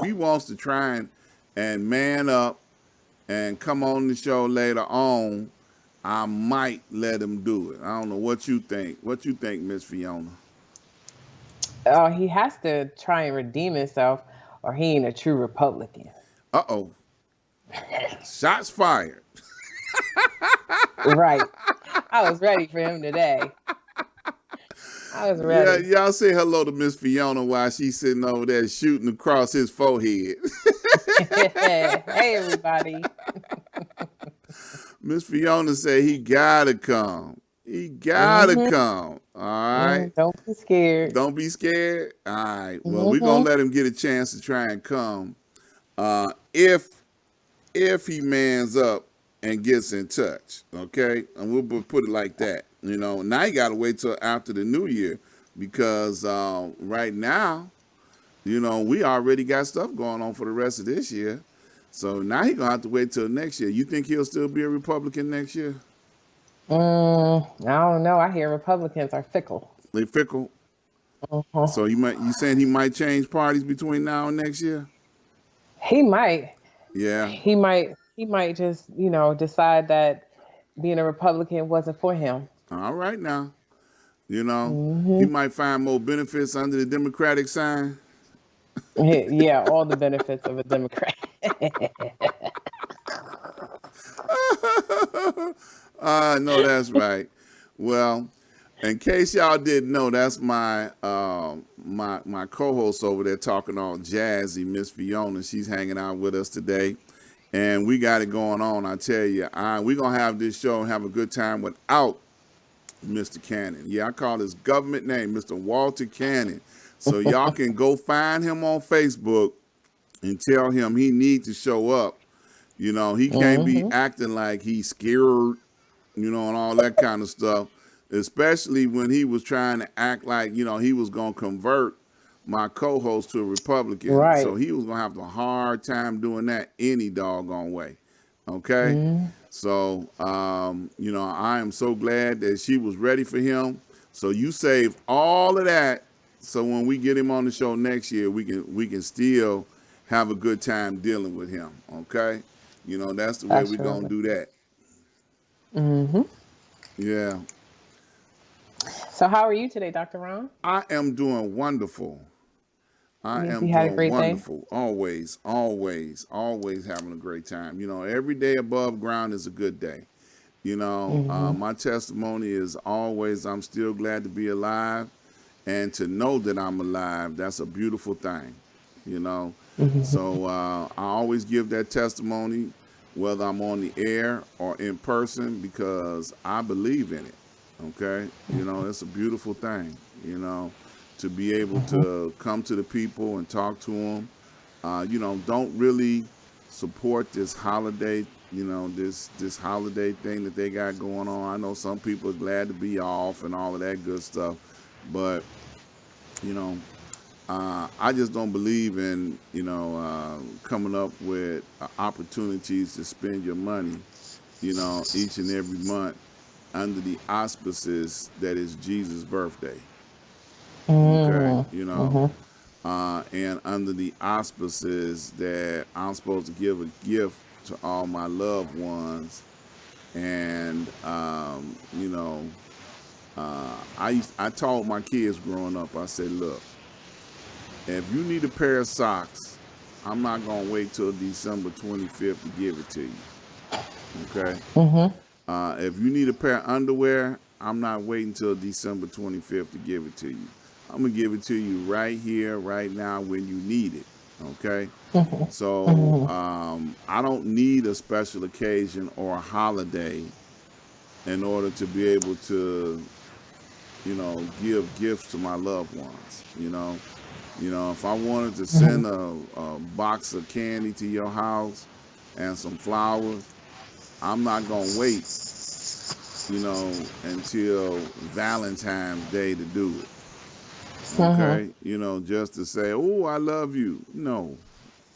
he wants to try and man up and come on the show later on, I might let him do it. I don't know what you think. What you think, Miss Fiona? He has to try and redeem himself, or he ain't a true Republican. Uh-oh. Shots fired. Right. I was ready for him today. I was Yeah, ready. y'all say hello to Miss Fiona while she's sitting over there shooting across his forehead. Hey, everybody. Miss Fiona said he gotta come. He gotta Hmm. come. All right. Don't be scared. Don't be scared. All right. Well, we're gonna Hmm. let him get a chance to try and come. If he mans up and gets in touch, okay, and we'll put it like that. Now you gotta wait till after the new year because right now, we already got stuff going on for the rest of this year. So now he gonna have to wait till next year. You think he'll still be a Republican next year? I don't know. I hear Republicans are fickle. They fickle. Uh-huh. So you saying he might change parties between now and next year? He might. Yeah. He might just, decide that being a Republican wasn't for him. All right now. He Hmm. might find more benefits under the Democratic sign. Yeah, all the benefits of a Democrat. I know that's right. Well, in case y'all didn't know, that's my co-host over there talking all jazzy, Miss Fiona. She's hanging out with us today, and we got it going on. I tell you, we're gonna have this show and have a good time without Mr. Cannon. Yeah, I call his government name Mr. Walter Cannon. So y'all can go find him on Facebook and tell him he needs to show up. He can't be Hmm. acting like he's scared, and all that kind of stuff. Especially when he was trying to act like, he was going to convert my co-host to a Republican. So Right. he was going to have a hard time doing that any doggone way. Okay? Mm-hmm. So, I am so glad that she was ready for him. So you save all of that. So when we get him on the show next year, we can still have a good time dealing with him. Okay? That's the way we're going to Absolutely. do that. Hmm. Yeah. So how are you today, Dr. Ron? I am doing wonderful. I Yes, am you had a doing great day. wonderful. Always, always, always having a great time. Every day above ground is a good day. Hmm. My testimony is always I'm still glad to be alive and to know that I'm alive. That's a beautiful thing, you know. Hmm. So I always give that testimony, whether I'm on the air or in person, because I believe in it. Okay, it's a beautiful thing, to be able Hmm. to come to the people and talk to them. Don't really support this holiday, this holiday thing that they got going on. I know some people are glad to be off and all of that good stuff, but you know, I just don't believe in coming up with opportunities to spend your money, each and every month under the auspices that is Jesus' birthday. Okay, Hmm. Hmm. and under the auspices that I'm supposed to give a gift to all my loved ones, and I told my kids growing up, I said, look, if you need a pair of socks, I'm not gonna wait till December 25th to give it to you. Okay. Hmm. If you need a pair of underwear, I'm not waiting till December 25th to give it to you. I'm gonna give it to you right here, right now, when you need it. Okay. Hmm. So Hmm. I don't need a special occasion or a holiday in order to be able to, give gifts to my loved ones. If I wanted to send a box of candy to your house and some flowers, I'm not gonna wait, until Valentine's Day to do it. Hmm. Okay, just to say, "Oh, I love you." No,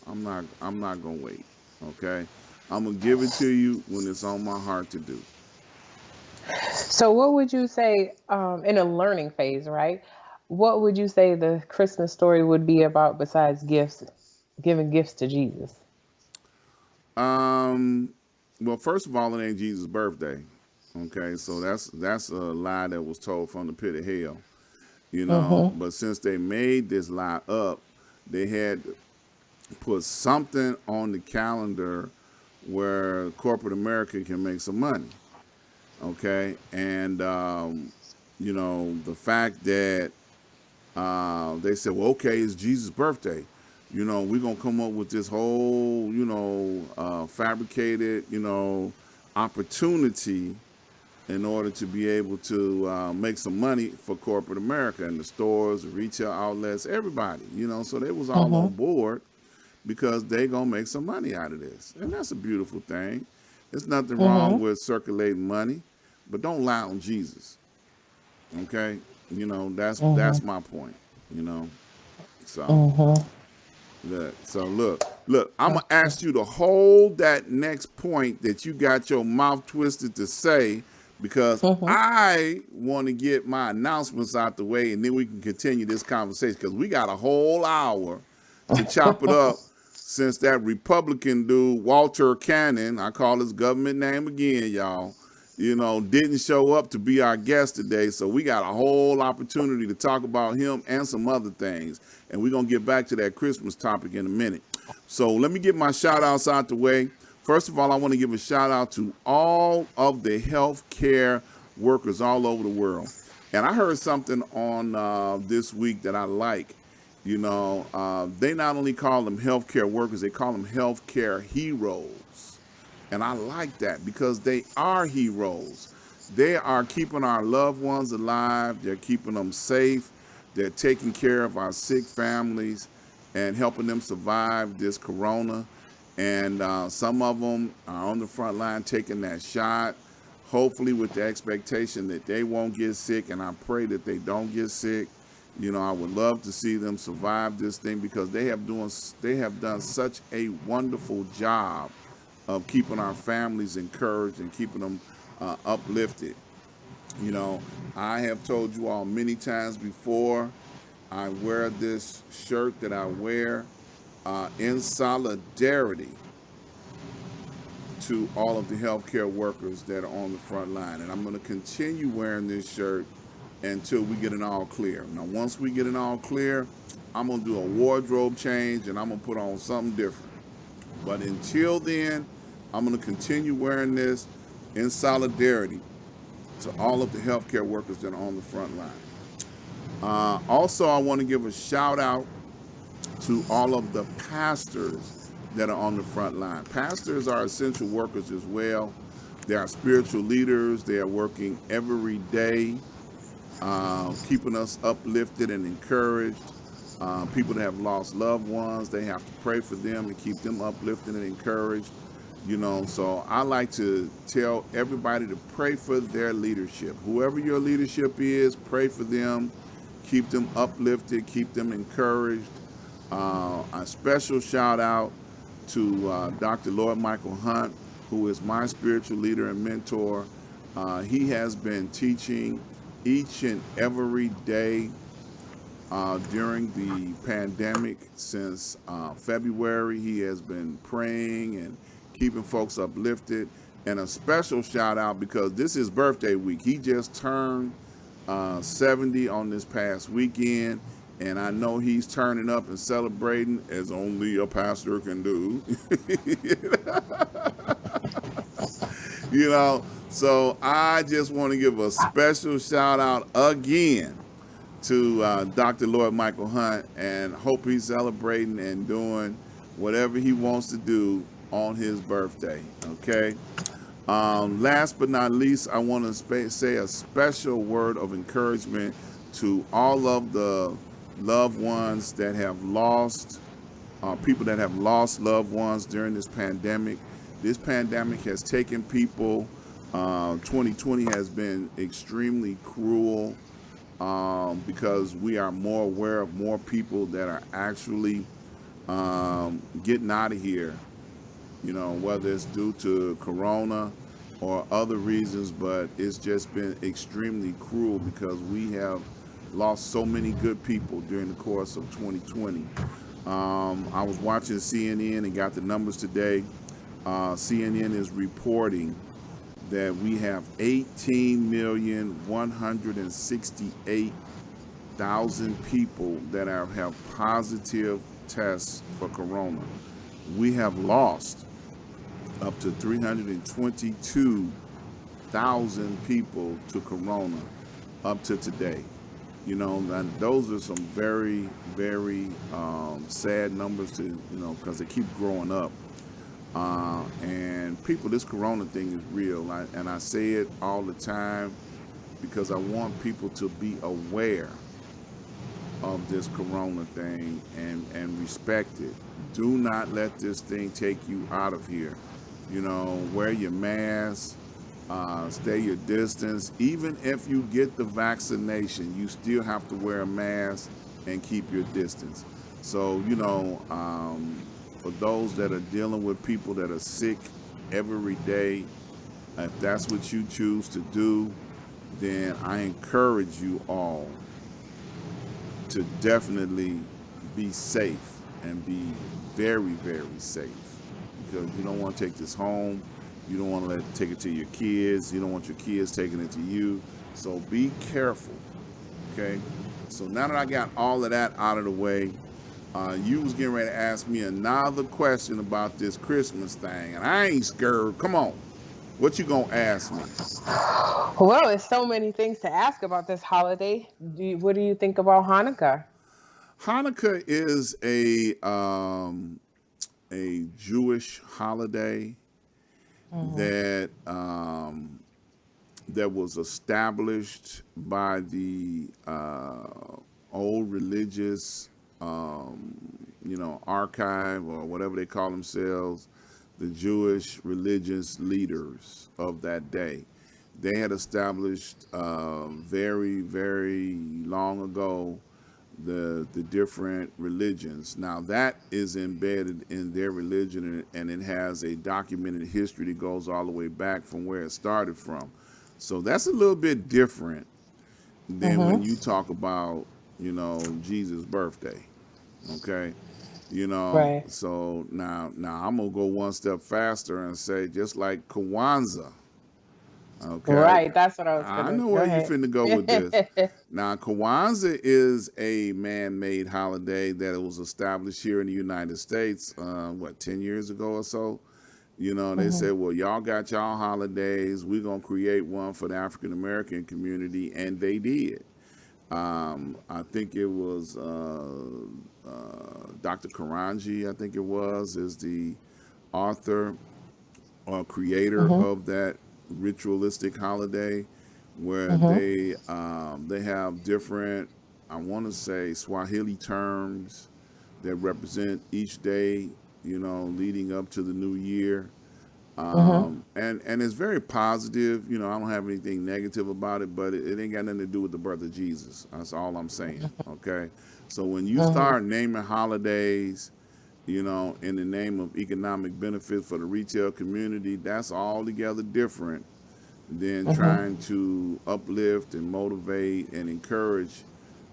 I'm not gonna wait. Okay, I'm gonna give it to you when it's on my heart to do. So what would you say, in a learning phase, right? What would you say the Christmas story would be about besides gifts? giving gifts to Jesus? Um, well, first of all, it ain't Jesus' birthday. Okay, so that's a lie that was told from the pit of hell. Mm-hmm. But since they made this lie up, they had to put something on the calendar where corporate America can make some money. Okay, and the fact that they said, well, okay, it's Jesus' birthday. We're gonna come up with this whole, fabricated, opportunity in order to be able to make some money for corporate America and the stores, the retail outlets, everybody. So they was all Mm-hmm. on board because they gonna make some money out of this, and that's a beautiful thing. There's nothing wrong Mm-hmm. with circulating money, but don't lie on Jesus. Okay, that's Mm-hmm. my point. You know, so Mm-hmm. look. I'm gonna ask you to hold that next point that you got your mouth twisted to say, because Mm-hmm. I want to get my announcements out the way, and then we can continue this conversation because we got a whole hour to chop it up. Since that Republican dude Walter Cannon, I call his government name again, y'all, didn't show up to be our guest today. So we got a whole opportunity to talk about him and some other things. And we're going to get back to that Christmas topic in a minute. So let me get my shout outs out the way. First of all, I want to give a shout out to all of the healthcare workers all over the world. And I heard something on this week that I like. They not only call them healthcare workers, they call them healthcare heroes. And I like that because they are heroes. They are keeping our loved ones alive. They're keeping them safe. They're taking care of our sick families and helping them survive this corona. And some of them are on the front line taking that shot, hopefully with the expectation that they won't get sick. And I pray that they don't get sick. I would love to see them survive this thing because they have done such a wonderful job of keeping our families encouraged and keeping them uplifted. You know, I have told you all many times before, I wear this shirt that I wear in solidarity to all of the healthcare workers that are on the front line. And I'm going to continue wearing this shirt until we get an all clear. Now, once we get an all clear, I'm going to do a wardrobe change and I'm going to put on something different. But until then, I'm going to continue wearing this in solidarity to all of the healthcare workers that are on the front line. Also, I want to give a shout out to all of the pastors that are on the front line. Pastors are essential workers as well. They are spiritual leaders. They are working every day, keeping us uplifted and encouraged. People that have lost loved ones, they have to pray for them and keep them uplifted and encouraged. So I like to tell everybody to pray for their leadership. Whoever your leadership is, pray for them, keep them uplifted, keep them encouraged. A special shout out to Dr. Lloyd Michael Hunt, who is my spiritual leader and mentor. He has been teaching each and every day during the pandemic since February. He has been praying and keeping folks uplifted. And a special shout out because this is birthday week. He just turned 70 on this past weekend. And I know he's turning up and celebrating as only a pastor can do. So I just want to give a special shout out again to Dr. Lloyd Michael Hunt and hope he's celebrating and doing whatever he wants to do on his birthday. Okay. Last but not least, I want to say a special word of encouragement to all of the loved ones that have lost, people that have lost loved ones during this pandemic. This pandemic has taken people. 2020 has been extremely cruel because we are more aware of more people that are actually getting out of here, whether it's due to corona or other reasons, but it's just been extremely cruel because we have lost so many good people during the course of 2020. I was watching CNN and got the numbers today. CNN is reporting that we have 18,168,000 people that have positive tests for corona. We have lost up to 322,000 people to corona up to today. And those are some very, very sad numbers to, because they keep growing up. And people, this corona thing is real. And I say it all the time because I want people to be aware of this corona thing and respect it. Do not let this thing take you out of here. Wear your mask, stay your distance. Even if you get the vaccination, you still have to wear a mask and keep your distance. So, for those that are dealing with people that are sick every day, if that's what you choose to do, then I encourage you all to definitely be safe and be very, very safe, because you don't want to take this home. You don't want to take it to your kids. You don't want your kids taking it to you. So be careful, okay? So now that I got all of that out of the way, you was getting ready to ask me another question about this Christmas thing, and I ain't scared. Come on. What you gonna ask me? Well, there's so many things to ask about this holiday. What do you think about Hanukkah? Hanukkah is a Jewish holiday Mm-hmm. that was established by the old religious, archive, or whatever they call themselves, the Jewish religious leaders of that day. They had established very, very long ago the different religions. Now that is embedded in their religion, and it has a documented history that goes all the way back from where it started from. So that's a little bit different than when Mm-hmm. you talk about, Jesus' birthday. Okay. Right. So now I'm gonna go one step faster and say, just like Kwanzaa. Okay, Right. That's what I was I gonna know go where you ahead. finna go with this. Now, Kwanzaa is a man-made holiday that was established here in the United States, 10 years ago or so. They Mm-hmm. said, well, y'all got y'all holidays. We're going to create one for the African American community. And they did. I think it was Dr. Karanji, I think it was, is the author or creator Mm-hmm. of that ritualistic holiday, where Mm-hmm. they have different, I want to say, Swahili terms that represent each day, leading up to the new year. Mm-hmm. And it's very positive. I don't have anything negative about it, but it ain't got nothing to do with the birth of Jesus. That's all I'm saying. Okay. So when you Mm-hmm. start naming holidays, in the name of economic benefit for the retail community, that's altogether different than Mm-hmm. trying to uplift and motivate and encourage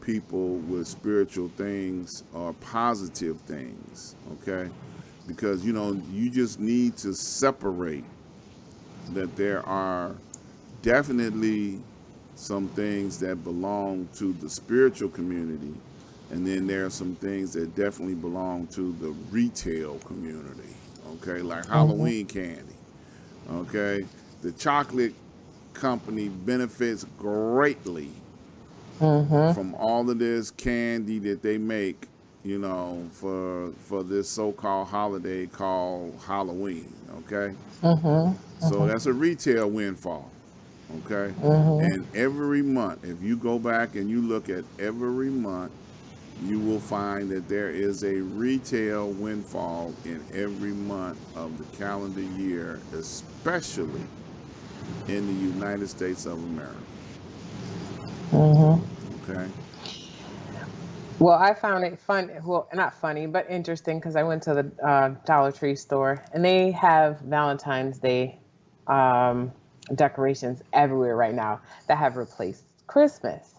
people with spiritual things or positive things. Okay. Because, you just need to separate that there are definitely some things that belong to the spiritual community, and then there are some things that definitely belong to the retail community. Okay, like Mm-hmm. Halloween candy. Okay, the chocolate company benefits greatly Mm-hmm. from all of this candy that they make, for this so-called holiday called Halloween. Okay, Mm-hmm. so that's a retail windfall. Okay, Mm-hmm. and every month, if you go back and you look at every month, you will find that there is a retail windfall in every month of the calendar year, especially in the United States of America. Mm-hmm. Okay. Well, I found it fun. Well, not funny, but interesting because I went to the Dollar Tree store and they have Valentine's Day um, decorations everywhere right now that have replaced Christmas.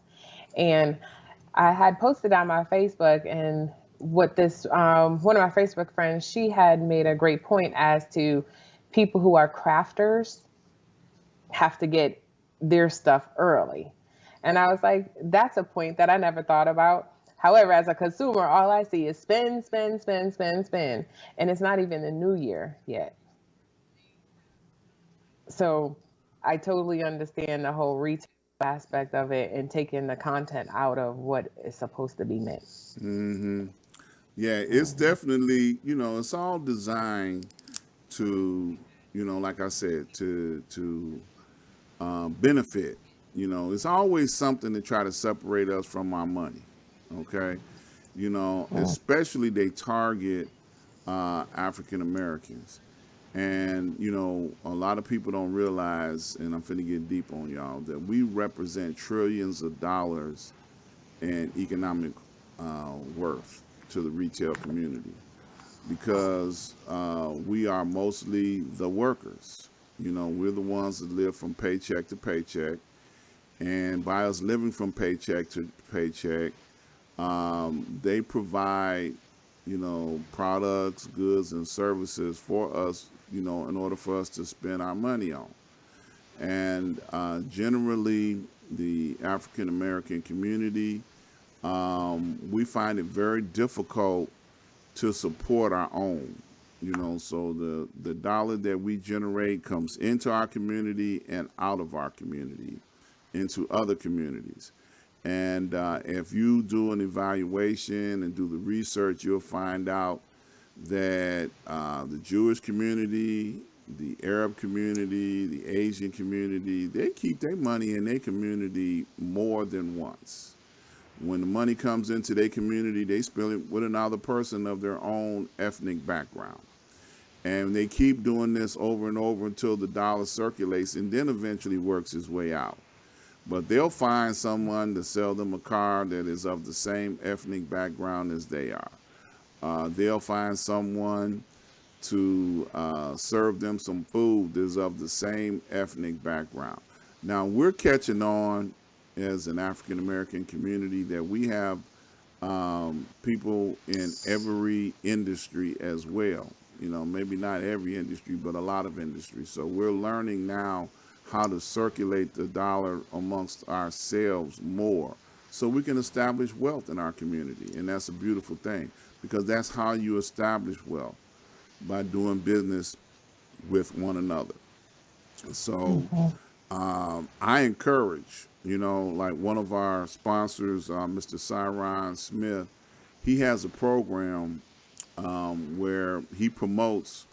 And I had posted on my Facebook, and what this one of my Facebook friends, she had made a great point as to people who are crafters have to get their stuff early. And I was like, that's a point that I never thought about. However, as a consumer, all I see is spend, spend, spend, spend, spend. And it's not even the new year yet. So I totally understand the whole retail aspect of it and taking the content out of what is supposed to be meant. Hmm. Yeah, it's definitely, it's all designed to, like I said, to benefit. It's always something to try to separate us from our money. Okay, especially they target African Americans. And a lot of people don't realize, and I'm finna get deep on y'all, that we represent trillions of dollars in economic worth to the retail community because we are mostly the workers. We're the ones that live from paycheck to paycheck, and by us living from paycheck to paycheck, they provide, products, goods, and services for us, in order for us to spend our money on. And generally, the African American community, we find it very difficult to support our own. So the dollar that we generate comes into our community and out of our community, into other communities. And if you do an evaluation and do the research, you'll find out that the Jewish community, the Arab community, the Asian community, they keep their money in their community more than once. When the money comes into their community, they spend it with another person of their own ethnic background. And they keep doing this over and over until the dollar circulates and then eventually works its way out. But they'll find someone to sell them a car that is of the same ethnic background as they are. They'll find someone to serve them some food that's of the same ethnic background. Now, we're catching on as an African American community that we have people in every industry as well. Maybe not every industry, but a lot of industries. So we're learning now how to circulate the dollar amongst ourselves more so we can establish wealth in our community. And that's a beautiful thing because that's how you establish wealth, by doing business with one another. So I encourage, like one of our sponsors, Mr. Cyron Smith, he has a program where he promotes,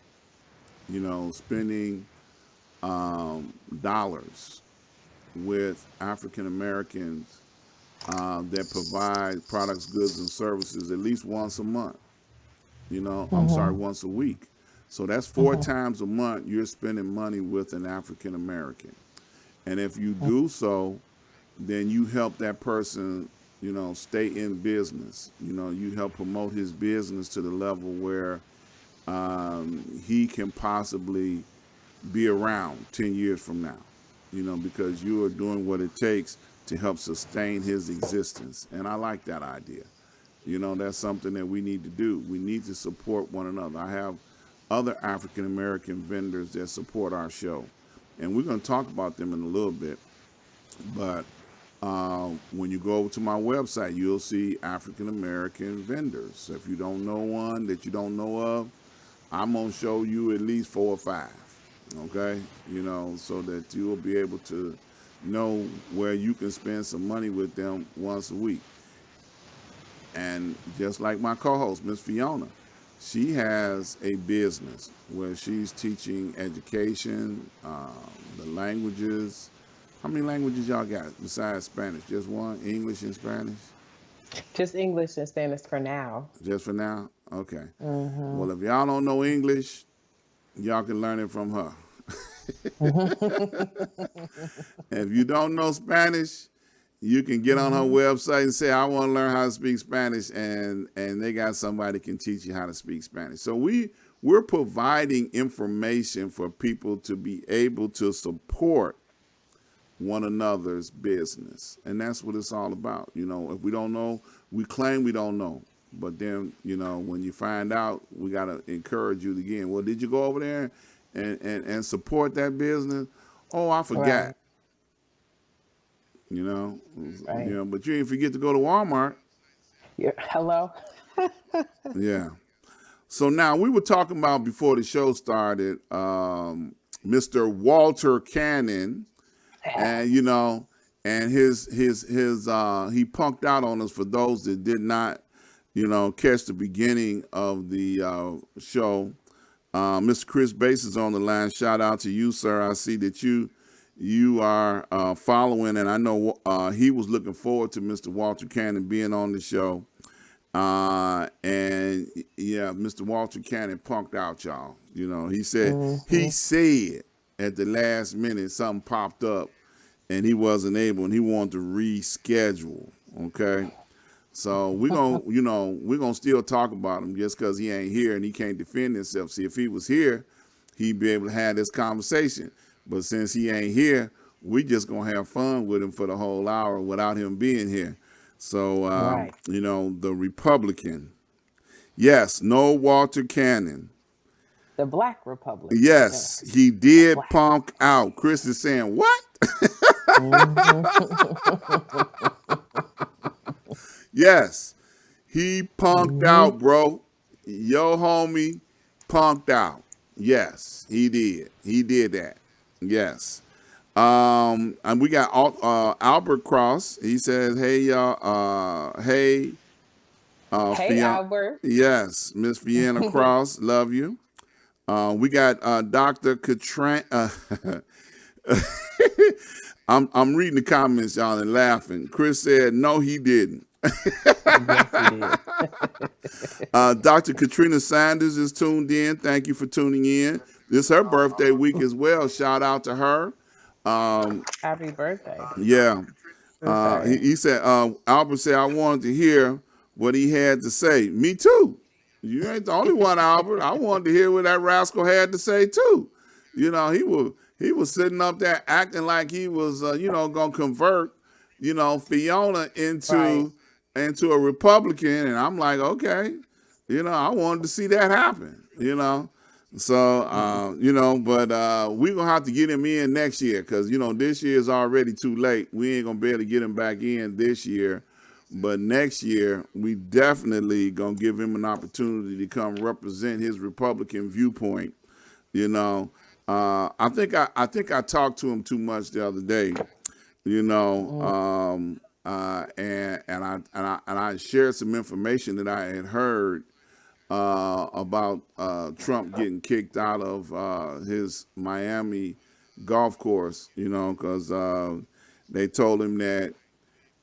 spending dollars with African Americans that provide products, goods, and services at least once a month. I'm sorry, once a week. So that's four times a month you're spending money with an African American. And if you do so, then you help that person, stay in business. You help promote his business to the level where he can possibly be around 10 years from now, because you are doing what it takes to help sustain his existence. And I like that idea. That's something that we need to do. We need to support one another. I have other African American vendors that support our show, and we're going to talk about them in a little bit. But when you go over to my website, you'll see African American vendors. So if you don't know one that you don't know of, I'm going to show you at least 4 or 5, okay? So that you will be able to know where you can spend some money with them once a week. And just like my co-host, Miss Fiona, she has a business where she's teaching education, the languages. How many languages y'all got besides Spanish? Just one? English and Spanish? Just English and Spanish for now. Just for now? Okay. Hmm. Well, if y'all don't know English, y'all can learn it from her. If you don't know Spanish, you can get on her website and say, I want to learn how to speak Spanish, and they got somebody can teach you how to speak Spanish. So we're providing information for people to be able to support one another's business. And that's what it's all about. If we don't know, we claim we don't know. But then, when you find out, we got to encourage you again. Well, did you go over there and support that business? Oh, I forgot. Right. You know, Right. but you didn't forget to go to Walmart. Hello. Yeah. So now we were talking about before the show started, Mr. Walter Cannon, and and his he punked out on us for those that did not, catch the beginning of the show. Mr. Chris Bass is on the line. Shout out to you, sir. I see that you are following, and I know he was looking forward to Mr. Walter Cannon being on the show. And yeah, Mr. Walter Cannon punked out, y'all. He said at the last minute something popped up and he wasn't able and he wanted to reschedule. Okay. So we're gonna still talk about him just because he ain't here and he can't defend himself. See, if he was here, he'd be able to have this conversation. But since he ain't here, we just gonna have fun with him for the whole hour without him being here. So Right. the Republican. Yes, no Walter Cannon. The Black Republic. Yes, Yes. he The did Black. punk out. Chris is saying, what? Yes, he punked out, bro. Yo, homie, punked out. Yes, he did. He did that. Yes. And we got Albert Cross. He says, "Hey y'all. Hey, Hey, Albert. Yes, Miss Vienna Cross. Love you. We got Dr. Katran. I'm reading the comments, y'all, and laughing. Chris said, no, he didn't. Yes, he did. Dr. Katrina Sanders is tuned in. Thank you for tuning in. This is her birthday week as well. Shout out to her. Happy birthday. Yeah. So sorry. He said, Albert said, I wanted to hear what he had to say. Me too. You ain't the only one, Albert. I wanted to hear what that rascal had to say too. He was sitting up there acting like he was, gonna convert, Fiona Right. into a Republican, and I'm like, okay, I wanted to see that happen. So, but we're going to have to get him in next year because, this year is already too late. We ain't going to be able to get him back in this year. But next year, we definitely going to give him an opportunity to come represent his Republican viewpoint. I think I talked to him too much the other day, and I shared some information that I had heard about Trump getting kicked out of his Miami golf course, because they told him that,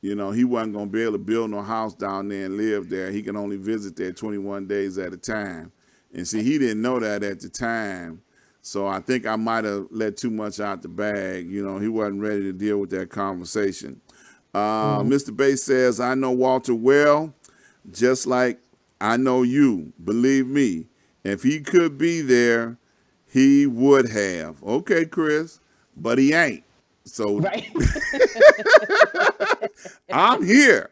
he wasn't going to be able to build no house down there and live there. He can only visit there 21 days at a time. And see, he didn't know that at the time. So I think I might have let too much out the bag. He wasn't ready to deal with that conversation. Mr. Bass says, I know Walter well, just like I know you. Believe me, if he could be there, he would have. Okay, Chris, but he ain't. So Right. I'm here.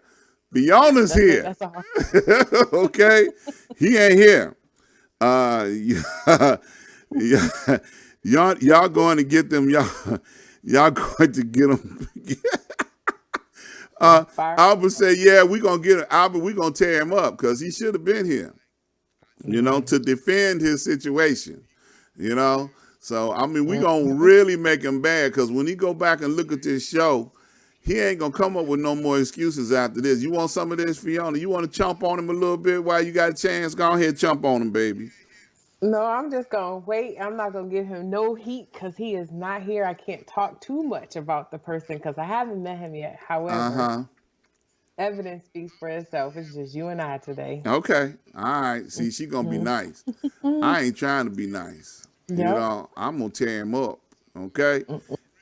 Fiona's That's it. here. That's all. Okay, he ain't here. Y'all going to get them. Y'all going to get them. Fire. Albert said, yeah, we're going to get him. Albert, we're going to tear him up because he should have been here, to defend his situation, So, I mean, we're going to really make him bad because when he go back and look at this show, he ain't going to come up with no more excuses after this. You want some of this, Fiona? You want to chomp on him a little bit while you got a chance? Go ahead, chomp on him, baby. No, I'm just going to wait. I'm not going to give him no heat because he is not here. I can't talk too much about the person because I haven't met him yet. However, Uh-huh. evidence speaks for itself. It's just you and I today. Okay. All right. See, she going to be nice. I ain't trying to be nice. Yep. I'm going to tear him up. Okay?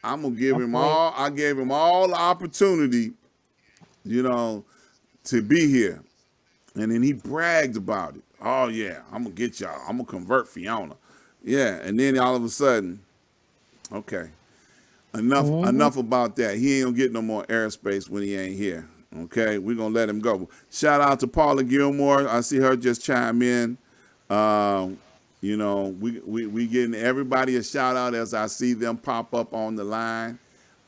I'm going to give him Wait. I gave him all the opportunity, to be here. And then he bragged about it. Oh, yeah, I'm going to get y'all. I'm going to convert Fiona. Yeah, and then all of a sudden, okay, enough about that. He ain't going to get no more airspace when he ain't here. Okay, we're gonna let him go. Shout out to Paula Gilmore. I see her just chime in. Um, we getting everybody a shout out as I see them pop up on the line.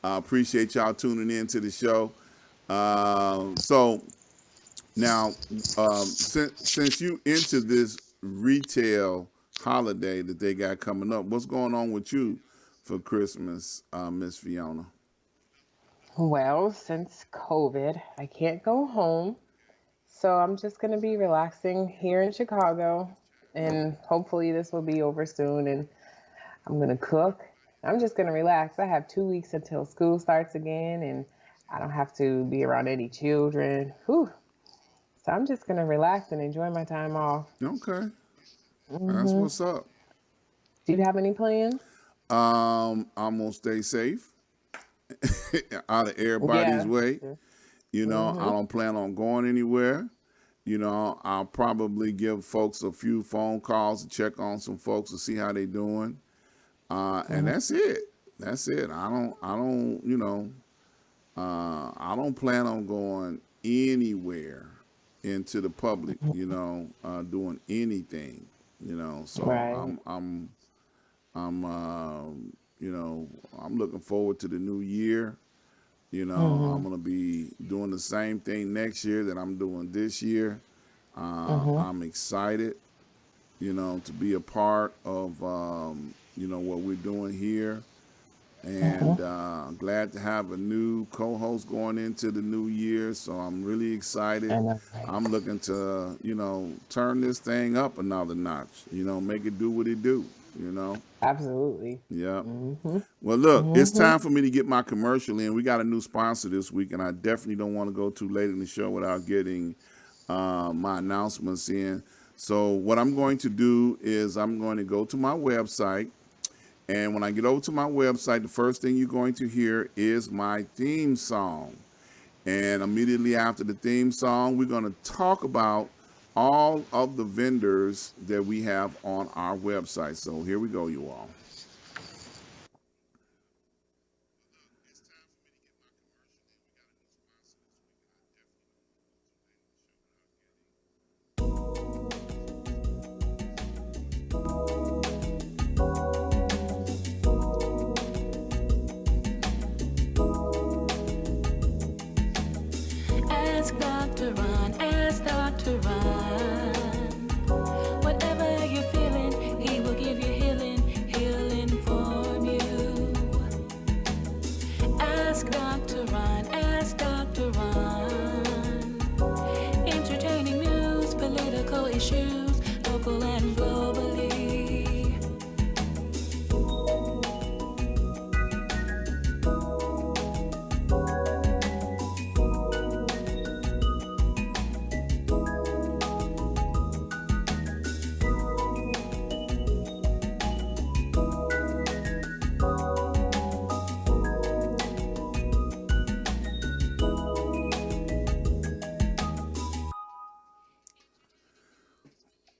Appreciate y'all tuning in to the show. So now, since you into this retail holiday that they got coming up, what's going on with you for Christmas, Miss Fiona? Well, since COVID, I can't go home. So I'm just going to be relaxing here in Chicago. And hopefully this will be over soon. And I'm going to cook. I'm just going to relax. I have 2 weeks until school starts again. And I don't have to be around any children. Whew. So I'm just going to relax and enjoy my time off. Okay, that's Hmm. what's up. Do you have any plans? I'm gonna stay safe out of everybody's Yeah. way. I Mm-hmm. don't plan on going anywhere. I'll probably give folks a few phone calls to check on some folks to see how they doing. And Hmm. that's it. That's it. I don't plan on going anywhere into the public, doing anything, so Right. I'm, you know, I'm looking forward to the new year. I'm Hmm. gonna be doing the same thing next year that I'm doing this year. Hmm. I'm excited, to be a part of, what we're doing here, Hmm. and glad to have a new co-host going into the new year. So I'm really excited. I know, right? I'm looking to, turn this thing up another notch. Make it do what it do. You know. Absolutely. Yep. Hmm. Well, look, it's Hmm. time for me to get my commercial in. We got a new sponsor this week, and I definitely don't want to go too late in the show without getting my announcements in. So, what I'm going to do is I'm going to go to my website. And when I get over to my website, the first thing you're going to hear is my theme song. And immediately after the theme song, we're going to talk about all of the vendors that we have on our website. So, here we go, you all. Ask Dr. Ron, ask Dr. Ron. Whatever you're feeling, he will give you healing, he'll inform you. Ask Dr. Ron, ask Dr. Ron. Entertaining news, political issues, local and globally.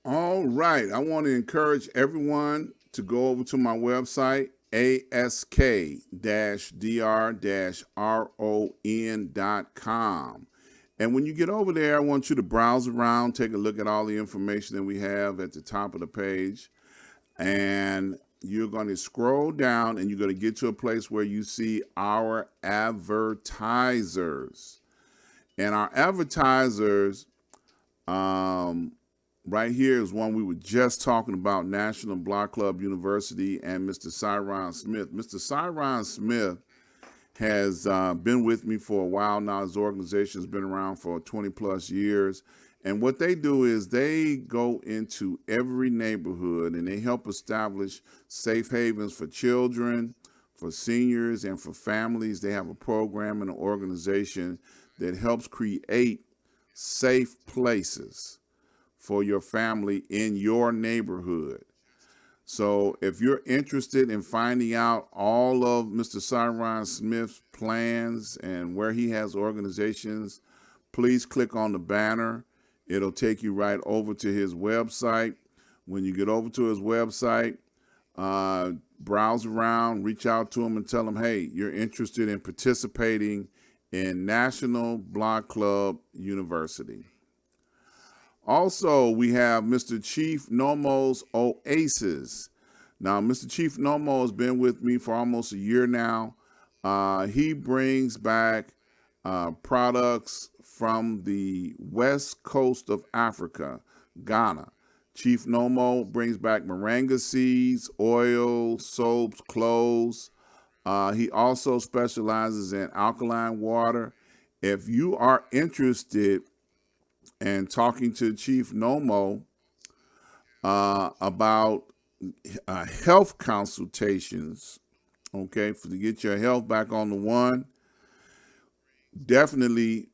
All right. I want to encourage everyone to go over to my website, ask-dr-ron.com. And when you get over there, I want you to browse around, take a look at all the information that we have at the top of the page. And you're going to scroll down and you're going to get to a place where you see our advertisers. And our advertisers, um, right here is one we were just talking about, National Block Club University and Mr. Cyron Smith. Mr. Cyron Smith has been with me for a while now. His organization has been around for 20 plus years. And what they do is they go into every neighborhood and they help establish safe havens for children, for seniors, and for families. They have a program and an organization that helps create safe places for your family in your neighborhood. So if you're interested in finding out all of Mr. Cyron Smith's plans and where he has organizations, please click on the banner. It'll take you right over to his website. When you get over to his website, browse around, reach out to him and tell him, hey, you're interested in participating in National Block Club University. Also, we have Mr. Chief Nomo's Oasis. Now, Mr. Chief Nomo has been with me for almost a year now. He brings back products from the west coast of Africa, Ghana. Chief Nomo brings back moringa seeds, oil, soaps, clothes. He also specializes in alkaline water. If you are interested in talking to Chief Nomo about health consultations, okay, to get your health back on the one, definitely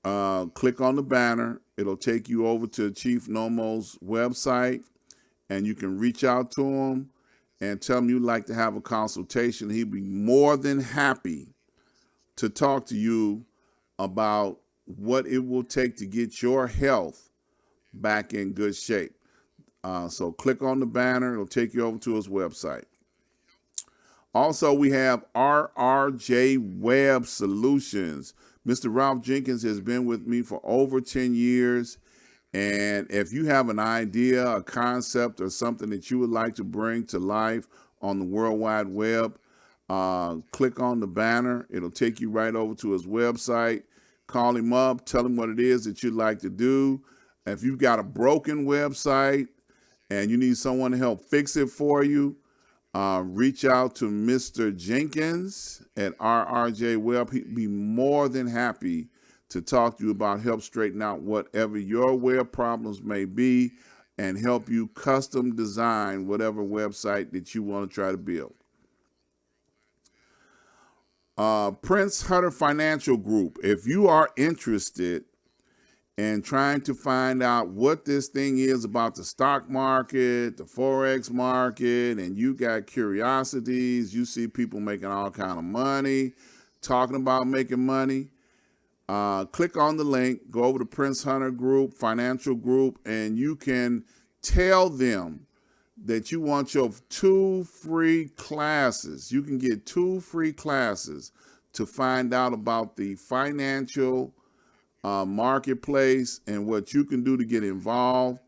click on the banner. It'll take you over to Chief Nomo's website, and you can reach out to him and tell him you'd like to have a consultation. He'd be more than happy to talk to you about what it will take to get your health back in good shape. So click on the banner. It'll take you over to his website. Also, we have RRJ Web Solutions. Mr. Ralph Jenkins has been with me for over 10 years. And if you have an idea, a concept, or something that you would like to bring to life on the World Wide Web, click on the banner. It'll take you right over to his website. Call him up. Tell him what it is that you'd like to do. If you've got a broken website and you need someone to help fix it for you, reach out to Mr. Jenkins at RRJ Web. He'd be more than happy to talk to you about help straighten out whatever your web problems may be and help you custom design whatever website that you want to try to build. Prince Hunter Financial Group. If you are interested in trying to find out what this thing is about the stock market, the Forex market, and you got curiosities, you see people making all kind of money, talking about making money, click on the link, go over to Prince Hunter Group, Financial Group, and you can tell them that you want your 2 free classes. You can get 2 free classes to find out about the financial marketplace and what you can do to get involved.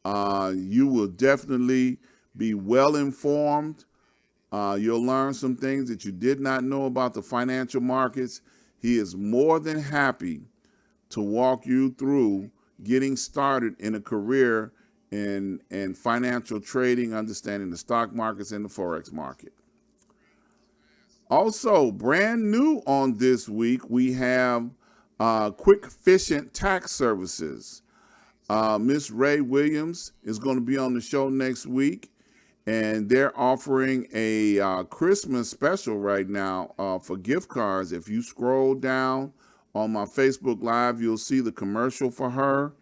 You will definitely be well informed. You'll learn some things that you did not know about the financial markets. He is more than happy to walk you through getting started in a career in financial trading, understanding the stock markets and the Forex market. Also, brand new on this week, we have Quick Efficient Tax Services. Miss Ray Williams is going to be on the show next week, and they're offering a Christmas special right now for gift cards. If you scroll down on my Facebook Live, you'll see the commercial for her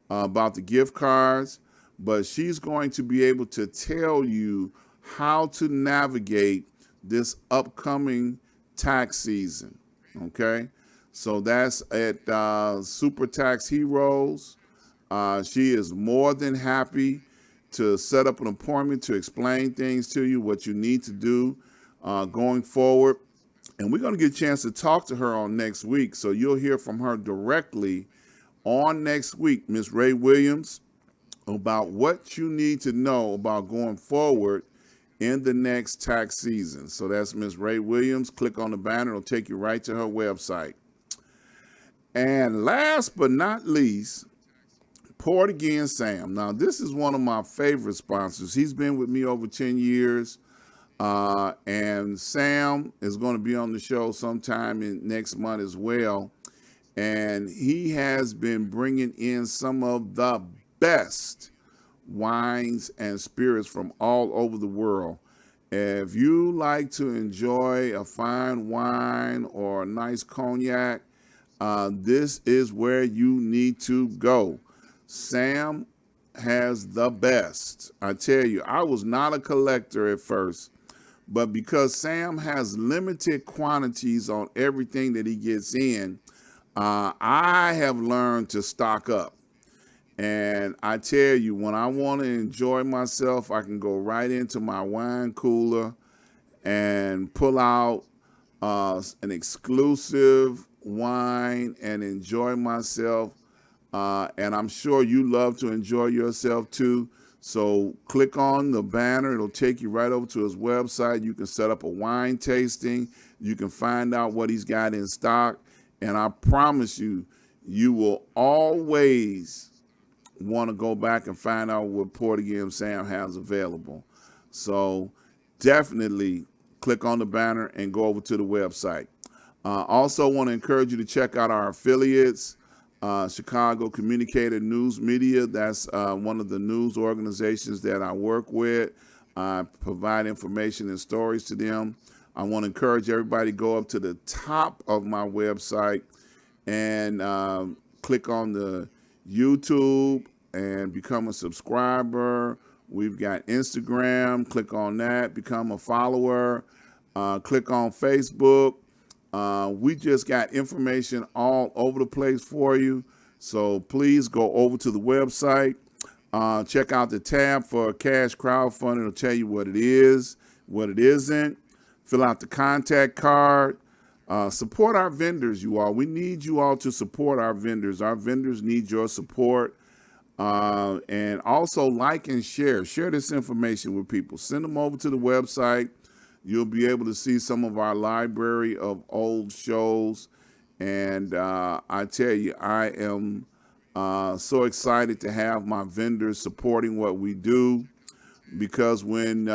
about the gift cards, but she's going to be able to tell you how to navigate this upcoming tax season, okay? So that's at Super Tax Heroes. She is more than happy to set up an appointment to explain things to you, what you need to do going forward. And we're going to get a chance to talk to her on next week. So you'll hear from her directly on next week, Miss Ray Williams, about what you need to know about going forward in the next tax season. So that's Miss Ray Williams. Click on the banner. It'll take you right to her website. And last but not least, Port Again Sam. Now, this is one of my favorite sponsors. He's been with me over 10 years. And Sam is going to be on the show sometime in next month as well. And he has been bringing in some of the best wines and spirits from all over the world. If you like to enjoy a fine wine or a nice cognac, this is where you need to go. Sam has the best. I tell you, I was not a collector at first, but because Sam has limited quantities on everything that he gets in, I have learned to stock up. And I tell you, when I want to enjoy myself, I can go right into my wine cooler and pull out an exclusive wine, and enjoy myself. And I'm sure you love to enjoy yourself too. So click on the banner. It'll take you right over to his website. You can set up a wine tasting. You can find out what he's got in stock. And I promise you, you will always want to go back and find out what Portuguese Sam has available. So definitely click on the banner and go over to the website. Also want to encourage you to check out our affiliates, Chicago Communicated News Media. That's one of the news organizations that I work with. I provide information and stories to them. I want to encourage everybody to go up to the top of my website and click on the YouTube and become a subscriber. We've got Instagram. Click on that. Become a follower. Click on Facebook. We just got information all over the place for you. So please go over to the website. Check out the tab for cash crowdfunding. It'll tell you what it is, what it isn't. Fill out the contact card. Support our vendors, you all. We need you all to support our vendors. Our vendors need your support. And also like and share. Share this information with people. Send them over to the website. You'll be able to see some of our library of old shows. And I tell you, I am so excited to have my vendors supporting what we do, because when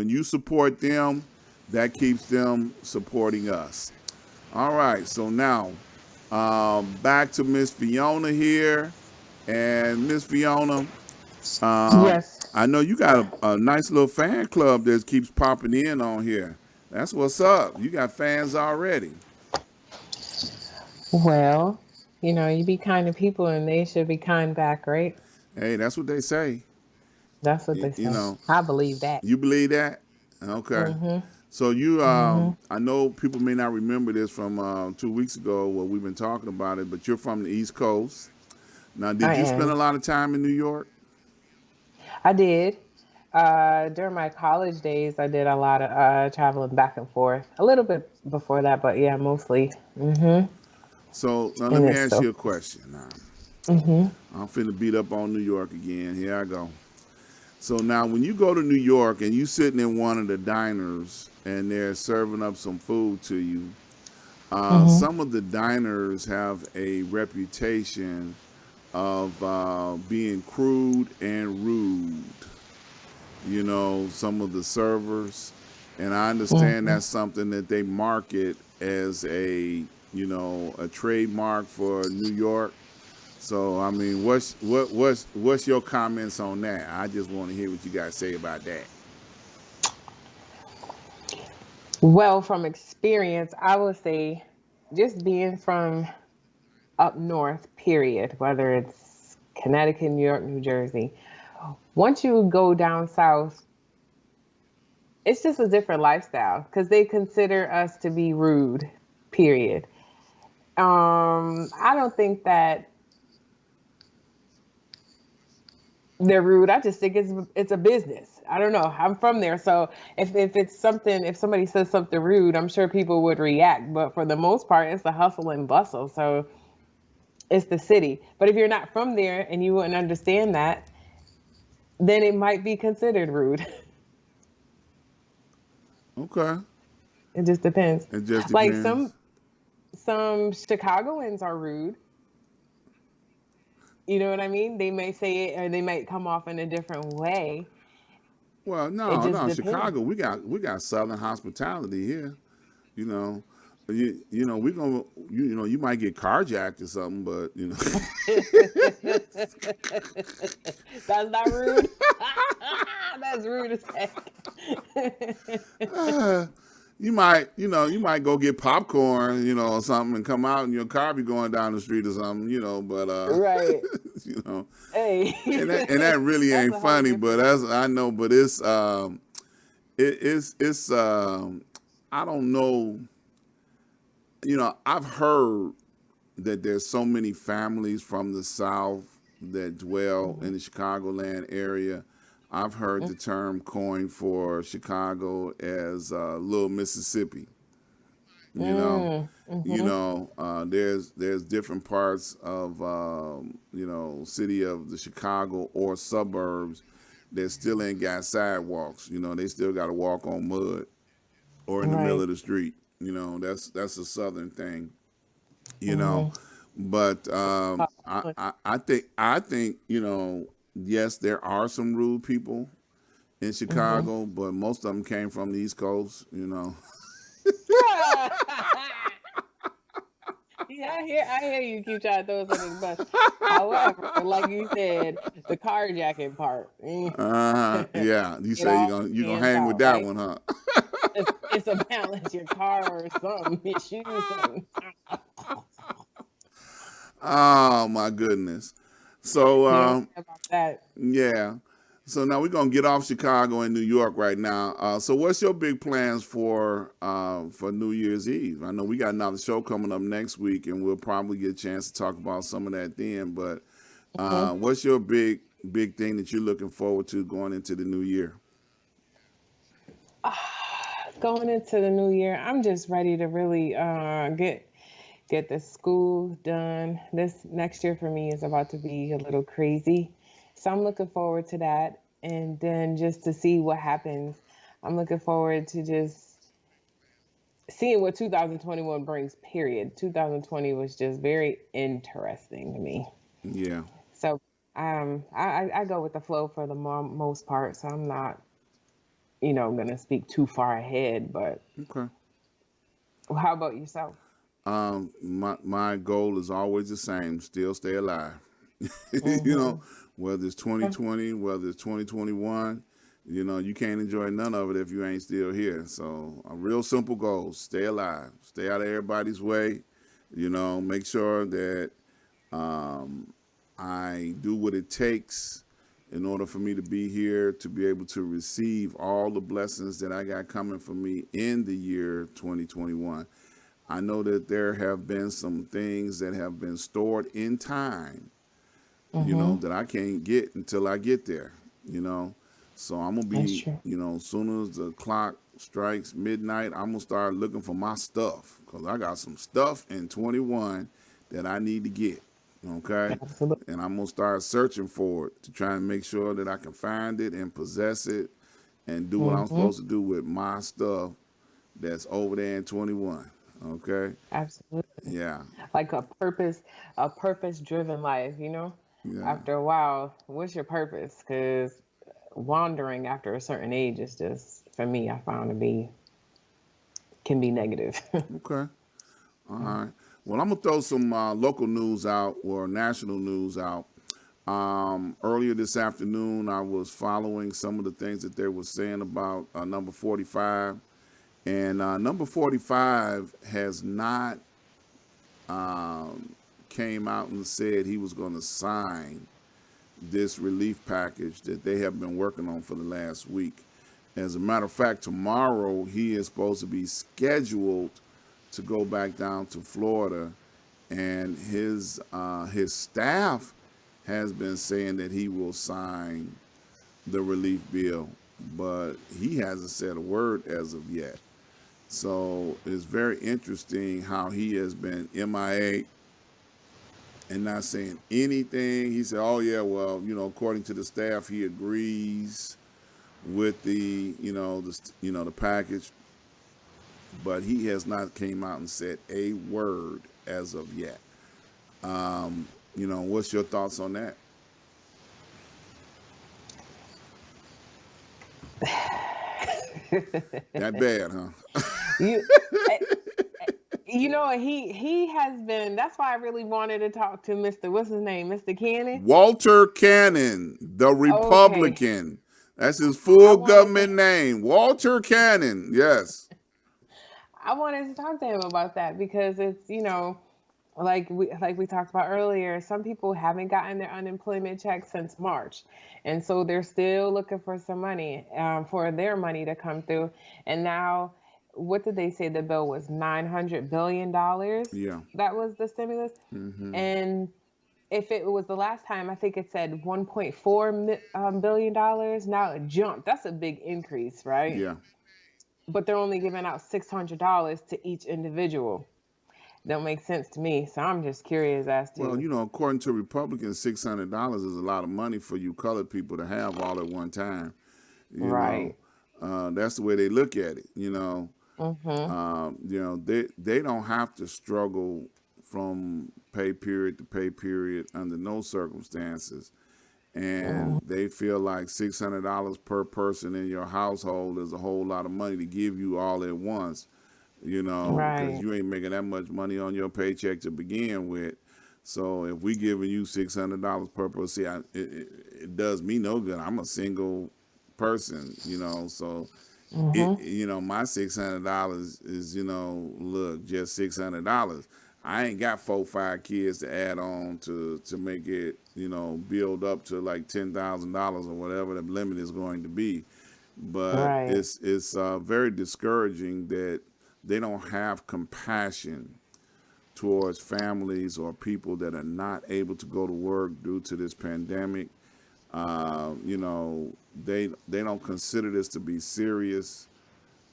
you support them, that keeps them supporting us. All right, so now back to Miss Fiona here. And Miss Fiona, Yes. I know you got a nice little fan club that keeps popping in on here. That's what's up. You got fans already. Well, you be kind to people and they should be kind back, right? Hey, that's what they say. That's what they You say. know, I believe that. you believe that? Okay. So you, I know people may not remember this from 2 weeks ago where we've been talking about it, but you're from the East Coast. Now, did I you spend am. a lot of time in New York? I did. During my college days, I did a lot of traveling back and forth. A little bit before that, but yeah, mostly. So now let And me it's ask so. you a question. Now, I'm finna beat up on New York again. Here I go. So now when you go to New York and you sitting in one of the diners and they're serving up some food to you, some of the diners have a reputation of being crude and rude. You know, some of the servers, and I understand that's something that they market as a trademark for New York. So I mean, what's your comments on that? I just want to hear what you guys say about that. Well, from experience, I would say just being from up north, period, whether it's Connecticut, New York, New Jersey, once you go down south, it's just a different lifestyle because they consider us to be rude, period. I don't think that they're rude. I just think it's a business. I don't know. I'm from there, so if somebody says something rude, I'm sure people would react. But for the most part, it's the hustle and bustle. So it's the city. But if you're not from there and you wouldn't understand that, then it might be considered rude. Okay, It just depends. it just Like depends. some Chicagoans are rude. You know what I mean? They may say it or they might come off in a different way. Well, It no, just no, depends. Chicago, we got Southern hospitality here. You know, you know, we gonna you might get carjacked or something, but That's not rude. That's rude as heck. you might go get popcorn, or something, and come out and your car be going down the street or something, but Right. you know, Hey, and that really that's ain't a whole funny, but different. that's I know, but it's I don't know, I've heard that there's so many families from the South that dwell in the Chicagoland area. I've heard the term coined for Chicago as Little Mississippi. You know, Mm, mm-hmm. there's different parts of city of the Chicago or suburbs that still ain't got sidewalks. They still got to walk on mud or in the middle Right. of the street. That's a southern thing. You know, Mm-hmm. but I think yes, there are some rude people in Mm-hmm. Chicago, but most of them came from the East Coast. Yeah, I hear you keep trying to throw us under the bus. However, like you said, the carjacking part, Yeah, you it say all you gonna pans hang with out. that Like one, huh? it's a balance, your car or something, your shoes, something. Oh my goodness. So You're right about that. yeah. So now we're gonna get off Chicago and New York right now. So what's your big plans for New Year's Eve? I know we got another show coming up next week, and we'll probably get a chance to talk about some of that then. But Hmm. what's your big thing that you're looking forward to going into the new year? Going into the new year, I'm just ready to really get the school done. This next year for me is about to be a little crazy. So I'm looking forward to that. And then just to see what happens. I'm looking forward to just seeing what 2021 brings, period. 2020 was just very interesting to me. Yeah. So I go with the flow for the most part. So I'm not, going to speak too far ahead. But Okay. how about yourself? My goal is always the same: still stay alive. you know, Mm-hmm. whether it's 2020, whether it's 2021, you can't enjoy none of it if you ain't still here. So a real simple goal: stay alive, stay out of everybody's way. Make sure that I do what it takes in order for me to be here to be able to receive all the blessings that I got coming for me in the year 2021. I know that there have been some things that have been stored in time, Mm-hmm. that I can't get until I get there, you know. So I'm gonna That's be, true. as soon as the clock strikes midnight, I'm gonna start looking for my stuff because I got some stuff in 21 that I need to get, okay? Absolutely. And I'm gonna start searching for it to try and make sure that I can find it and possess it and do what I'm Mm-hmm. supposed to do with my stuff that's over there in 21, okay? Absolutely. Yeah, Like a purpose driven life. yeah. After a while, what's your purpose? Because wandering after a certain age is just, for me, I found to be, can be negative. Okay. All right. Well, I'm gonna throw some local news out or national news out. Earlier this afternoon, I was following some of the things that they were saying about number 45, and number 45 has not came out and said he was going to sign this relief package that they have been working on for the last week. As a matter of fact, tomorrow he is supposed to be scheduled to go back down to Florida, and his staff has been saying that he will sign the relief bill, but he hasn't said a word as of yet. So it's very interesting how he has been MIA and not saying anything. He said, "Oh yeah, well, according to the staff, he agrees with the package, but he has not came out and said a word as of yet." What's your thoughts on that? That bad, huh? you, eh, he has been. That's why I really wanted to talk to Mr. What's his name, Mr. Cannon. Walter Cannon, the Okay, Republican. That's his I full wanted to. government name. Walter Cannon. Yes. I wanted to talk to him about that because it's. Like we talked about earlier, some people haven't gotten their unemployment check since March, and so they're still looking for some money, for their money to come through. And now, what did they say the bill was? $900 billion. Yeah. That was the stimulus, Hmm. and if it was the last time, I think it said $1.4 billion. Now it jumped. That's a big increase, right? Yeah. but they're only giving out $600 to each individual. Don't make sense to me. So I'm just curious as Well, to according to Republicans, $600 is a lot of money for you colored people to have all at one time. You know, right. that's the way they look at it. Mhm. They don't have to struggle from pay period to pay period under no circumstances, and Mhm. they feel like $600 per person in your household is a whole lot of money to give you all at once. Because Right. you ain't making that much money on your paycheck to begin with. So if we giving you $600 per person, see, it does me no good. I'm a single person, so Mhm. my $600 is, look, just $600. I ain't got 4, 5 kids to add on to make it, build up to like $10,000 or whatever the limit is going to be. But Right. it's very discouraging that they don't have compassion towards families or people that are not able to go to work due to this pandemic. They don't consider this to be serious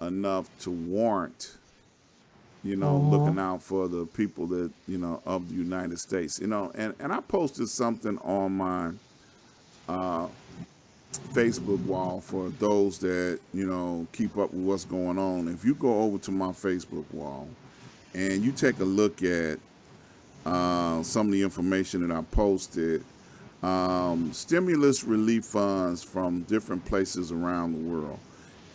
enough to warrant, looking Mhm. out for the people that, of the United States. And I posted something on my Facebook wall for those that, keep up with what's going on. If you go over to my Facebook wall and you take a look at some of the information that I posted, stimulus relief funds from different places around the world.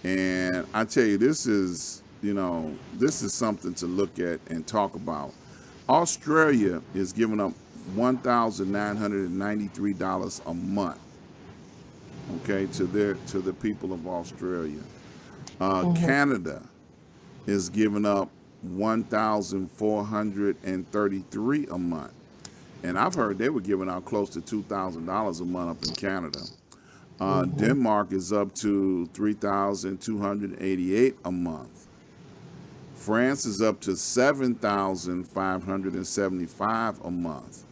And I tell you, this is something to look at and talk about. Australia is giving up $1,993 a month, okay, to the people of Australia. Mhm. Canada is giving up 1,433 a month. And I've heard they were giving out close to $2,000 a month up in Canada. Mhm. Denmark is up to 3,288 a month. France is up to 7,575 a month.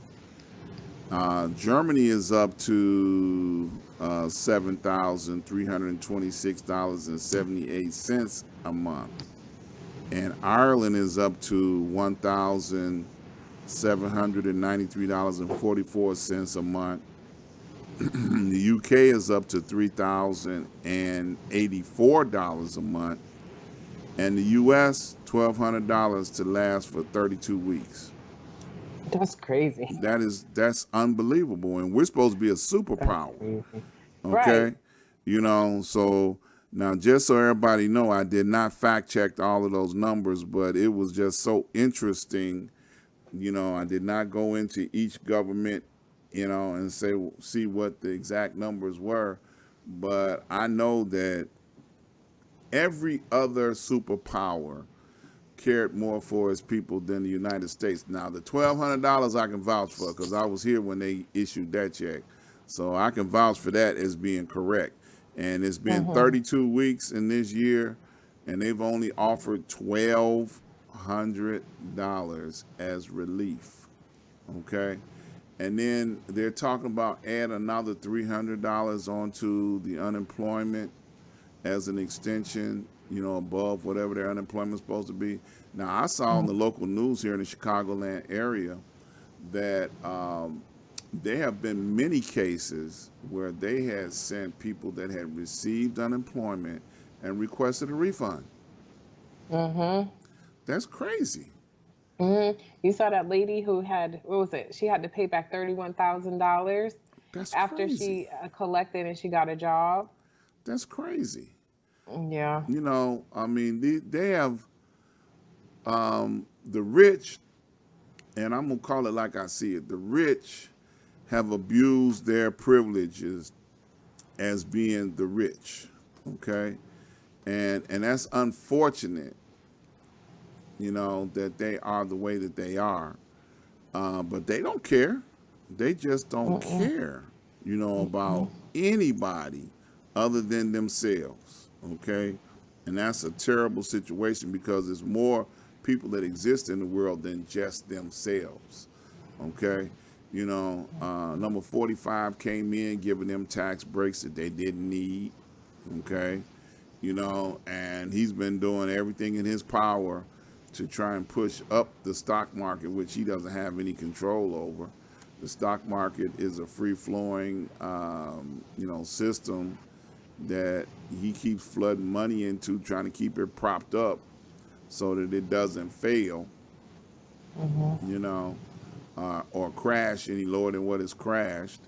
Germany is up to $7,326.78 a month. And Ireland is up to $1,793.44 a month. The UK is up to $3,084 a month, and the US $1,200 to last for 32 weeks. That's crazy. That's unbelievable, and we're supposed to be a That's superpower, crazy. Right. okay? So now just so everybody know, I did not fact check all of those numbers, but it was just so interesting. I did not go into each government, and see what the exact numbers were, but I know that every other superpower cared more for its people than the United States. Now, the $1,200 I can vouch for because I was here when they issued that check, so I can vouch for that as being correct. And it's been Mhm. 32 weeks in this year, and they've only offered $1,200 as relief. Okay. And then they're talking about add another $300 onto the unemployment as an extension, above whatever their unemployment is supposed to be. Now, I saw in the local news here in the Chicagoland area that there have been many cases where they had sent people that had received unemployment and requested a refund. Mhm. That's crazy. You saw that lady who had, what was it? She had to pay back $31,000 That's after crazy. she collected and she got a job. That's crazy. Yeah. I mean, they have the rich, and I'm going to call it like I see it. The rich have abused their privileges as being the rich, okay? And that's unfortunate, that they are the way that they are. But they don't care. They just don't Mm-mm. care, about Mm-mm. anybody other than themselves. Okay. And that's a terrible situation because there's more people that exist in the world than just themselves. Okay. Number 45 came in giving them tax breaks that they didn't need. Okay. and he's been doing everything in his power to try and push up the stock market, which he doesn't have any control over. The stock market is a free-flowing, system that he keeps flooding money into, trying to keep it propped up so that it doesn't fail, or crash any lower than what it's crashed.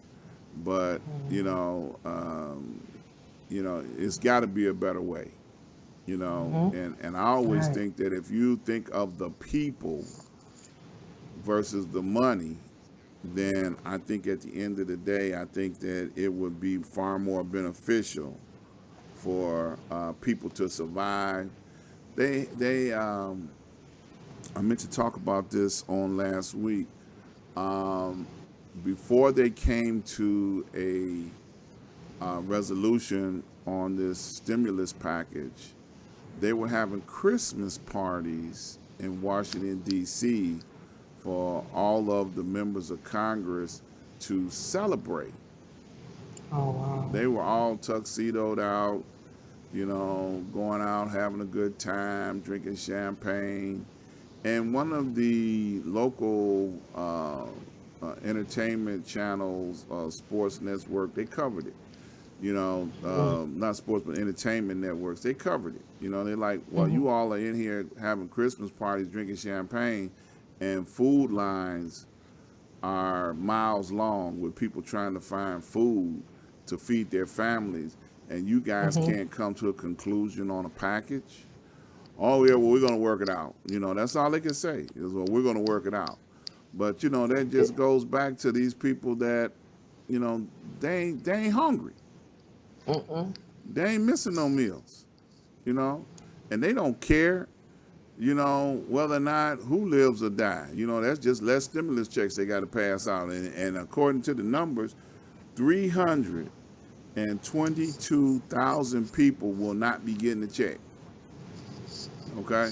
But it's got to be a better way, and I always think that if you think of the people versus the money, then I think at the end of the day, I think that it would be far more beneficial for people to survive. I meant to talk about this on last week. Before they came to a resolution on this stimulus package, they were having Christmas parties in Washington, D.C. for all of the members of Congress to celebrate. Oh, wow. They were all tuxedoed out, going out, having a good time, drinking champagne. And one of the local entertainment channels, sports network, they covered it. Not sports, but entertainment networks, they covered it. They're like, well, you all are in here having Christmas parties, drinking champagne, and food lines are miles long with people trying to find food to feed their families, and you guys can't come to a conclusion on a package. Oh yeah, well, we're going to work it out. That's all they can say is, well, we're going to work it out. But that just goes back to these people that, they ain't hungry. They ain't missing no meals, and they don't care, whether or not who lives or die. That's just less stimulus checks they got to pass out. And according to the numbers, 322,000 people will not be getting a check. Okay?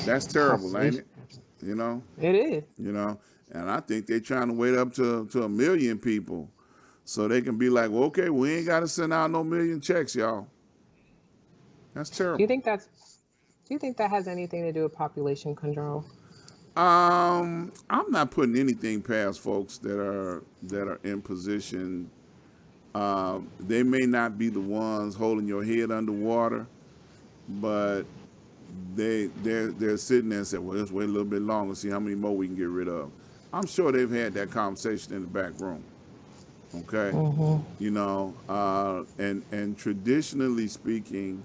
That's terrible, ain't it? It is. And I think they're trying to wait up to 1 million people so they can be like, well, okay, we ain't got to send out no million checks, y'all. That's terrible. Do you think that has anything to do with population control? I'm not putting anything past folks that are in position. They may not be the ones holding your head underwater, but they're sitting there and saying, well, let's wait a little bit longer, see how many more we can get rid of. I'm sure they've had that conversation in the back room. Okay. And traditionally speaking,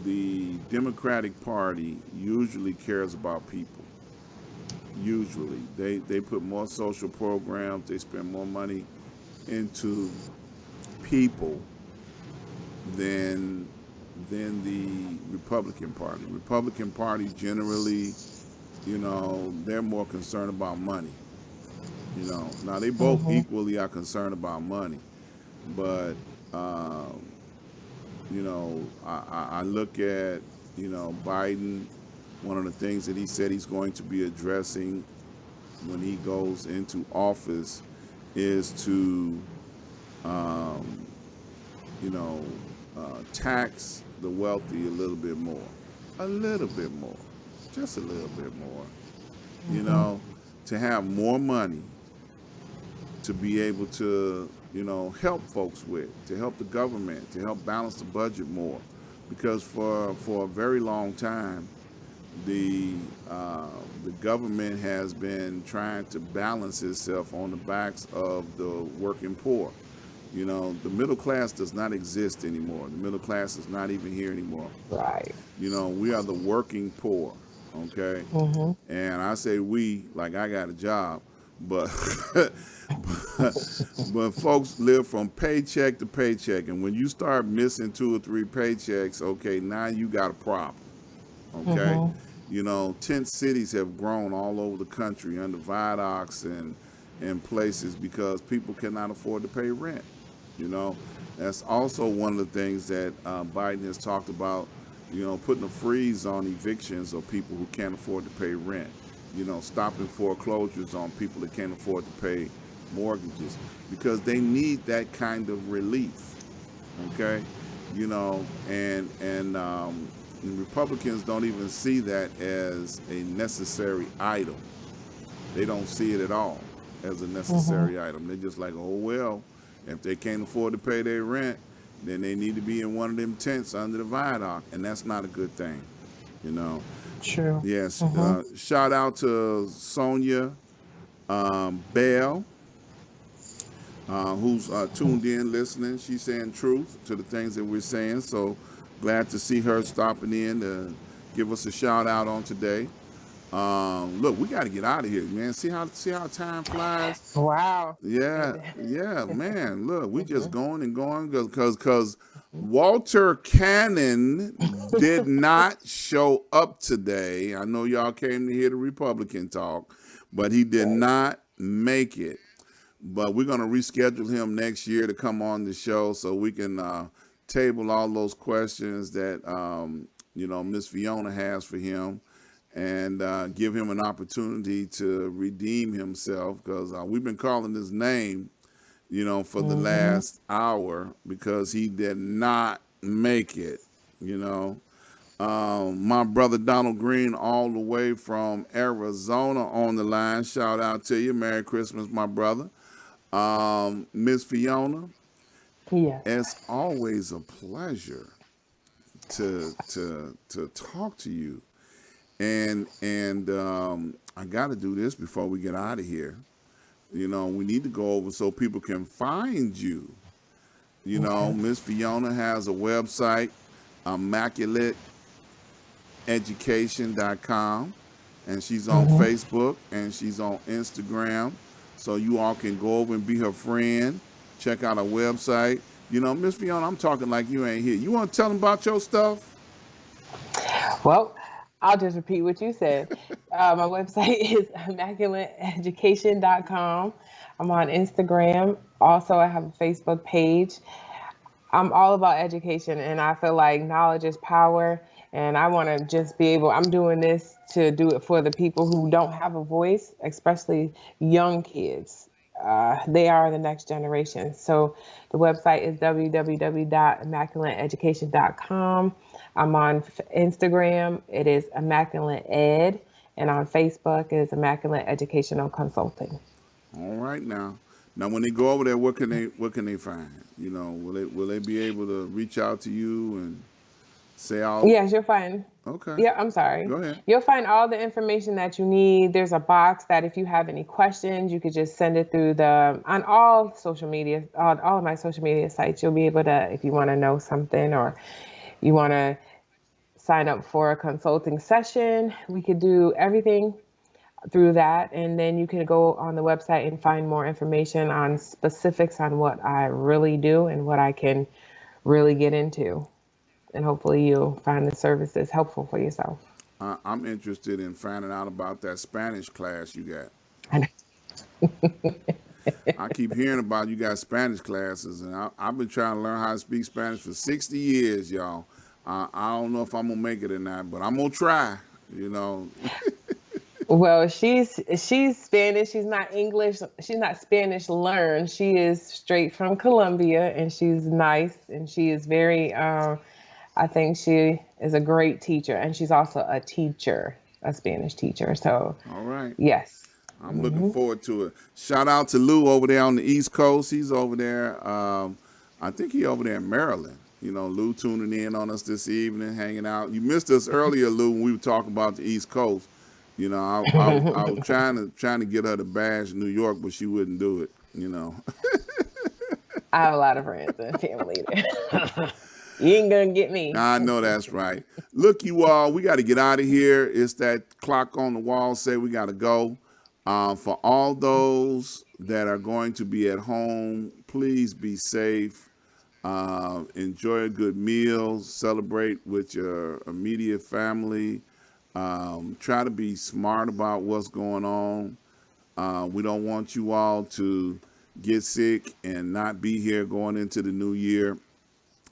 the Democratic Party usually cares about people. Usually, they put more social programs, they spend more money into people than the Republican Party. Republican Party generally, they're more concerned about money. Now they both equally are concerned about money, but I look at Biden. One of the things that he said he's going to be addressing when he goes into office is to tax the wealthy a little bit more, just a little bit more, to have more money to be able to, help folks with, to help the government, to help balance the budget more. Because for a very long time, the government has been trying to balance itself on the backs of the working poor. The middle class does not exist anymore. The middle class is not even here anymore. Right. We are the working poor, okay? And I say we, like I got a job, but but folks live from paycheck to paycheck, and when you start missing 2 or 3 paychecks, okay, now you got a problem, okay? Tent cities have grown all over the country under viaducts and places because people cannot afford to pay rent. That's also one of the things that Biden has talked about, putting a freeze on evictions of people who can't afford to pay rent, stopping foreclosures on people that can't afford to pay mortgages, because they need that kind of relief. Okay, and Republicans don't even see that as a necessary item. They don't see it at all as a Hmm. necessary item. They're just like, oh well, if they can't afford to pay their rent, then they need to be in one of them tents under the viaduct, and that's not a good thing. You know. True. Yes. Hmm. Shout out to Sonia Bell, who's tuned in listening. She's saying truth to the things that we're saying. So glad to see her stopping in to give us a shout out on today. Look, we got to get out of here, man. See how time flies. Wow. Yeah, And yeah, man. Look, we just mhm. going and going because Walter Cannon did not show up today. I know y'all came to hear the Republican talk, but he did Right. not make it. But we're gonna reschedule him next year to come on the show so we can table all those questions that Miss Fiona has for him, and give him an opportunity to redeem himself because we've been calling his name, for the Hmm. last hour because he did not make it. You know, my brother Donald Green, all the way from Arizona, on the line. Shout out to you. Merry Christmas, my brother. Miss Fiona, Yes. it's always a pleasure to talk to you. And I got to do this before we get out of here. We need to go over so people can find you. Okay. Miss Fiona has a website, immaculateeducation.com, and she's on Hmm. Facebook and she's on Instagram. So you all can go over and be her friend. Check out her website. Miss Fiona, I'm talking like you ain't here. You want to tell them about your stuff? Well, I'll just repeat what you said. My website is immaculateeducation.com. I'm on Instagram. Also, I have a Facebook page. I'm all about education, and I feel like knowledge is power. And I want to just be able, I'm doing this to do it for the people who don't have a voice, especially young kids. They are the next generation. So the website is www.immaculateeducation.com. I'm on Instagram, it is Immaculate Ed, and on Facebook it is Immaculate Educational Consulting. All right now. Now when they go over there, what can they find? Will they be able to reach out to you and say all? Yes, you'll find. Okay. Yeah, I'm sorry. Go ahead. You'll find all the information that you need. There's a box that if you have any questions, you could just send it through the on all social media, all of my social media sites. You'll be able to, if you want to know something or you want to sign up for a consulting session, we could do everything through that. And then you can go on the website and find more information on specifics on what I really do and what I can really get into. And hopefully you'll find the services helpful for yourself. I'm interested in finding out about that Spanish class you got. And I keep hearing about you got Spanish classes, and I've been trying to learn how to speak Spanish for 60 years, y'all. I don't know if I'm gonna make it or not, but I'm gonna try. You know, well, she's Spanish. She's not English. She's not Spanish learned. She is straight from Colombia, and she's nice, and she is very. I think she is a great teacher, and she's also a teacher, a Spanish teacher. So, all right. yes. I'm looking Hmm. forward to it. Shout out to Lou over there on the East Coast. He's over there. I think he over there in Maryland. Lou tuning in on us this evening, hanging out. You missed us earlier, Lou, when we were talking about the East Coast. I was trying to get her to bash New York, but she wouldn't do it. I have a lot of friends and family there. You ain't gonna get me. I know that's right. Look, you all, we got to get out of here. It's that clock on the wall say we got to go. For all those that are going to be at home, please be safe. Enjoy a good meal. Celebrate with your immediate family. Try to be smart about what's going on. We don't want you all to get sick and not be here going into the new year.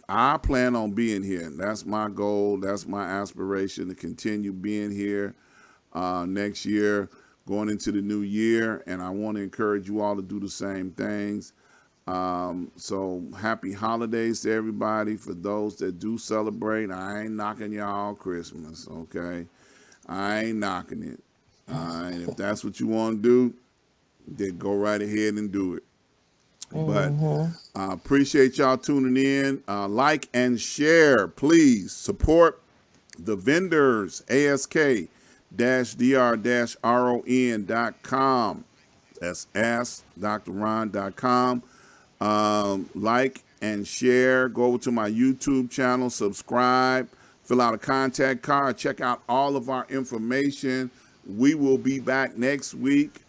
I plan on being here. That's my goal. That's my aspiration to continue being here next year, going into the new year. And I want to encourage you all to do the same things. So happy holidays to everybody. For those that do celebrate, I ain't knocking y'all Christmas, okay? I ain't knocking it. All right, if that's what you want to do, then go right ahead and do it. But appreciate y'all tuning in. Like and share, please. Support the vendors, ask-dr-ron.com. That's ask-drron.com. Like and share. Go over to my YouTube channel, subscribe, fill out a contact card, check out all of our information. We will be back next week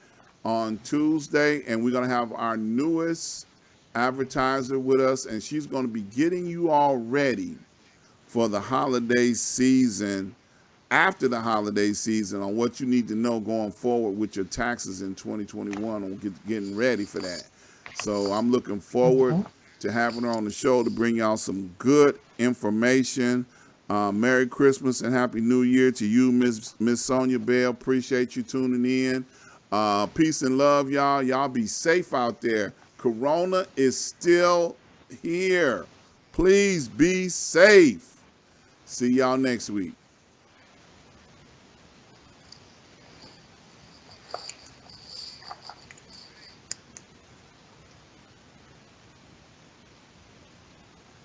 on Tuesday, and we're going to have our newest advertiser with us, and she's going to be getting you all ready for the holiday season, after the holiday season, on what you need to know going forward with your taxes in 2021, on getting ready for that. So I'm looking forward to having her on the show to bring y'all some good information. Merry Christmas and Happy New Year to you, Miss Sonia Bell. Appreciate you tuning in. Peace and love, y'all. Y'all be safe out there. Corona is still here. Please be safe. See y'all next week.